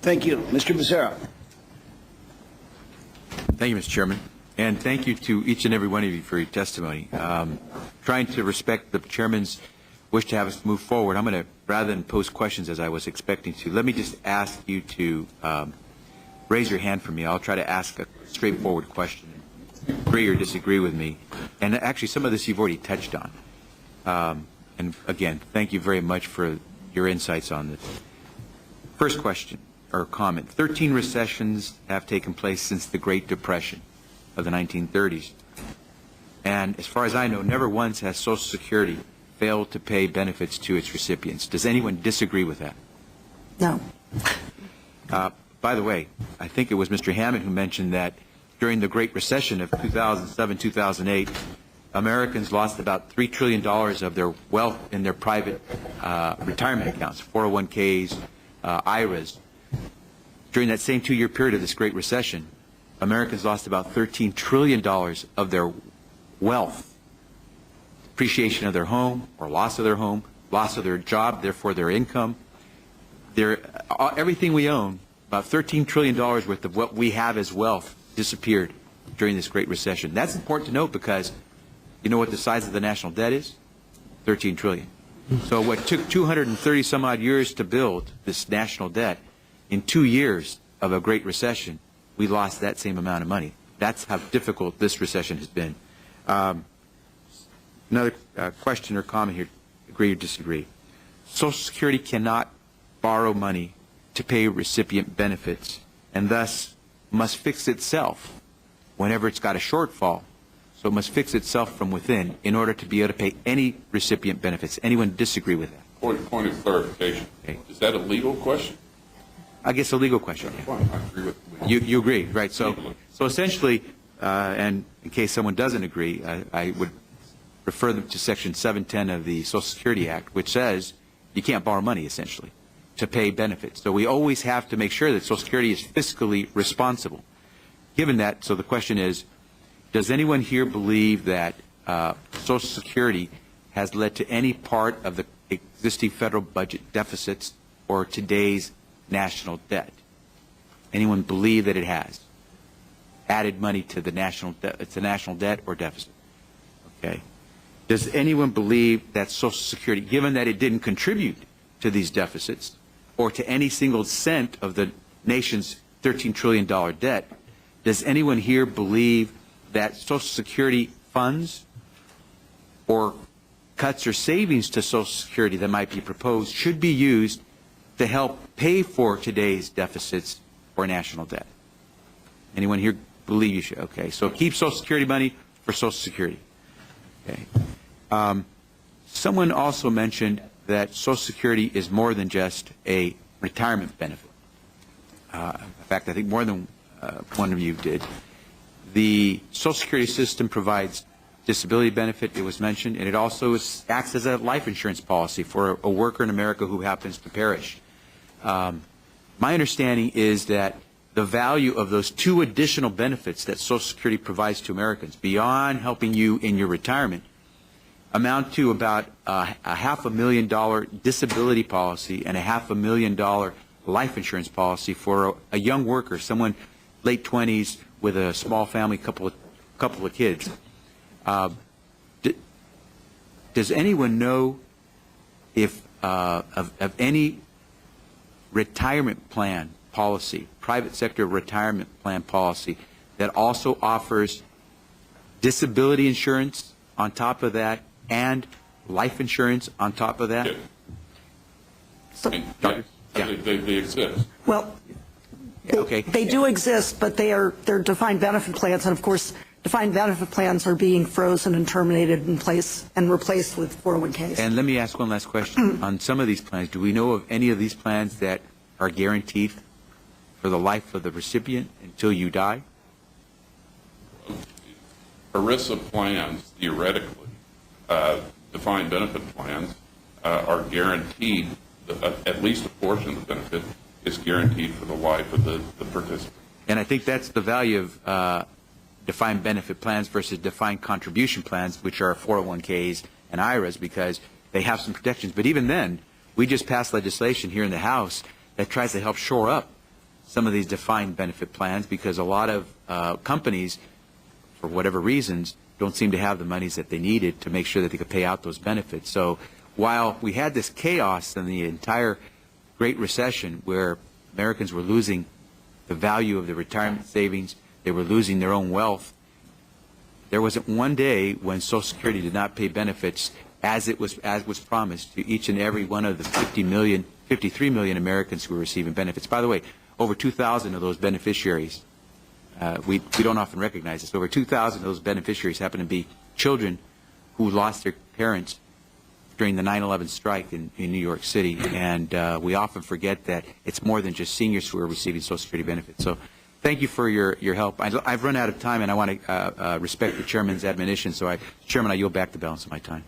Thank you. Mr. Becerra. Thank you, Mr. Chairman. And thank you to each and every one of you for your testimony. Trying to respect the Chairman's wish to have us move forward, I'm going to, rather than pose questions as I was expecting to, let me just ask you to raise your hand for me. I'll try to ask a straightforward question. Agree or disagree with me. And actually, some of this you've already touched on. And again, thank you very much for your insights on this. First question or comment. 13 recessions have taken place since the Great Depression of the 1930s. And as far as I know, never once has Social Security failed to pay benefits to its recipients. Does anyone disagree with that? No. By the way, I think it was Mr. Hammond who mentioned that during the Great Recession of 2007-2008, Americans lost about $3 trillion of their wealth in their private retirement accounts, 401ks, IRAs. During that same two-year period of this Great Recession, Americans lost about $13 trillion of their wealth, depreciation of their home or loss of their home, loss of their job, therefore their income. Everything we own, about $13 trillion worth of what we have as wealth disappeared during this Great Recession. That's important to note because you know what the size of the national debt is? 13 trillion. So what took 230 some odd years to build this national debt, in 2 years of a Great Recession, we lost that same amount of money. That's how difficult this recession has been. Another question or comment here, agree or disagree. Social Security cannot borrow money to pay recipient benefits and thus must fix itself whenever it's got a shortfall. So it must fix itself from within in order to be able to pay any recipient benefits. Anyone disagree with that? Point of clarification. Okay. Is that a legal question? I guess a legal question. Yeah. Fine. I agree with You agree, right? So essentially, and in case someone doesn't agree, I would refer them to Section 710 of the Social Security Act, which says you can't borrow money, essentially, to pay benefits. So we always have to make sure that Social Security is fiscally responsible. Given that, so the question is, does anyone here believe that Social Security has led to any part of the existing federal budget deficits or today's national debt? Anyone believe that it has added money to the national debt or deficit? Okay. Does anyone believe that Social Security, given that it didn't contribute to these deficits or to any single cent of the nation's $13 trillion debt, does anyone here believe that Social Security funds or cuts or savings to Social Security that might be proposed should be used to help pay for today's deficits or national debt? Anyone here believe you should? Okay, so keep Social Security money for Social Security. Okay. Someone also mentioned that Social Security is more than just a retirement benefit. In fact, I think more than one of you did. The Social Security system provides disability benefit, it was mentioned, and it also acts as a life insurance policy for a worker in America who happens to perish. My understanding is that the value of those two additional benefits that Social Security provides to Americans, beyond helping you in your retirement, amount to about a $500,000 disability policy and a $500,000 life insurance policy for a young worker, someone late 20s with a small family, couple of kids. Does anyone know if of any retirement plan policy, private sector retirement plan policy, that also offers disability insurance on top of that and life insurance on top of that? Yeah. So, Yes, they exist. well, Okay. they do exist, but they're defined benefit plans, and of course, defined benefit plans are being frozen and terminated in place and replaced with 401ks. And let me ask one last question. On some of these plans, do we know of any of these plans that are guaranteed for the life of the recipient until you die? ERISA plans, theoretically, defined benefit plans, are guaranteed, at least a portion of the benefit is guaranteed for the life of the participant. And I think that's the value of defined benefit plans versus defined contribution plans, which are 401ks and IRAs, because they have some protections. But even then, we just passed legislation here in the House that tries to help shore up some of these defined benefit plans because a lot of companies, for whatever reasons, don't seem to have the monies that they needed to make sure that they could pay out those benefits. So while we had this chaos in the entire Great Recession where Americans were losing the value of their retirement savings, they were losing their own wealth, there wasn't one day when Social Security did not pay benefits as was promised to each and every one of the 53 million Americans who were receiving benefits. By the way, over 2,000 of those beneficiaries, we don't often recognize this, over 2,000 of those beneficiaries happen to be children who lost their parents during the 9/11 strike in New York City. And we often forget that it's more than just seniors who are receiving Social Security benefits. So thank you for your help. I've run out of time, and I want to respect the Chairman's admonition. So, Chairman, I yield back the balance of my time.